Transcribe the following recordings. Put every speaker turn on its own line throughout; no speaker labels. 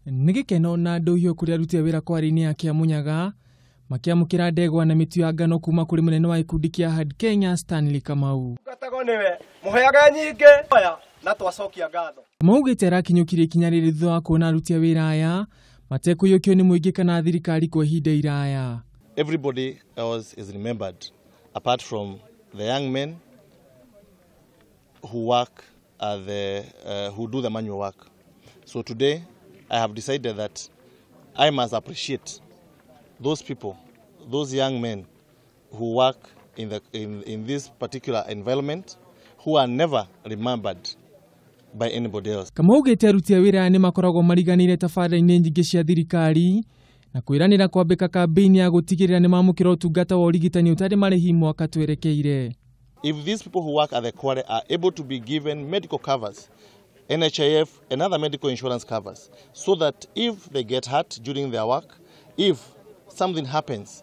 Nigikeno na ndoyo kuri aruti wira kwari-ini ya Kiamunyaga makiamukira ndegwa na mitu ya ngano kuma kuri munene wa ikundi kia Hard Kenya Stanley Kamau.
Gatago niwe muheaga nyinge oya na twacokia ngatho.
Maugite rakinyukire ikinya riri thutha wa kuona aruti a wira aya matekuyukio ni muingi kana thirikari kwa ihinda iraya.
Everybody else is remembered apart from the young men who work who do the manual work. So today I have decided that I must appreciate those people, those young men who work in this particular environment, who are never remembered by anybody else.
Kamaugite aruti a wira ni makoragwo mariganire tabarĩra-inĩ nyingĩ cia thirikari na kwiranira kwambika kampeni ya gutigirira ni mamukira utungata wa urigitani utari marĩhi mwaka twerekeire.
If these people who work at the quarry are able to be given medical covers, NHIF and other medical insurance covers, so that if they get hurt during their work, if something happens,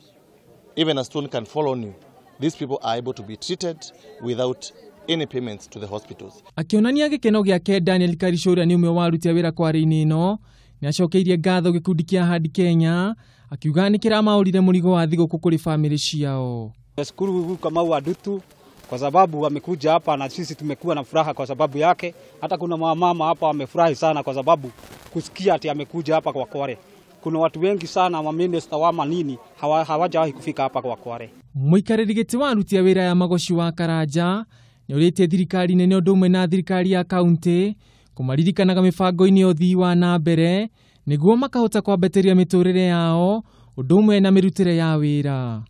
even a stone can fall on you, these people are able to be treated without any payments to the hospitals.
Akionania gikeno giake Daniel Karishora ni umwe wa aruti a wira kwari-ini ino ni acokeirie ngatho gikundi kia Hard Kenya akiuga ni kiramaurire murigo wa thigũkũ kuri family ciao.
Nashukuru Kamau Adutu kwa sababu wamekuja hapa na sisi tumekuwa na furaha kwa sababu yake. Hata kuna mama hapa wamefurahi sana kwa sababu kusikia ati amekuja hapa kwa Kware. Kuna watu wengi sana wa minister wa manini hawajawahi kufika hapa kwa Kware.
Muikarĩri gĩtĩ wa aruti a wira ya Magoci wa Karanja ni ũrĩtie thirikari nene ũndũ ũmwe na thirikari ya kaunti kumaririkanaga mĩbango-inĩ ũthii wa na mbere nĩguo makahota kwambatĩria mĩtũrĩre yao ũndũ ũmwe na mĩrutĩre ya wĩra.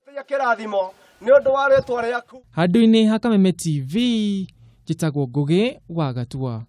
Handũ-inĩ ha Kameme TV, njĩtagwo Ngũgĩ wa Gatua.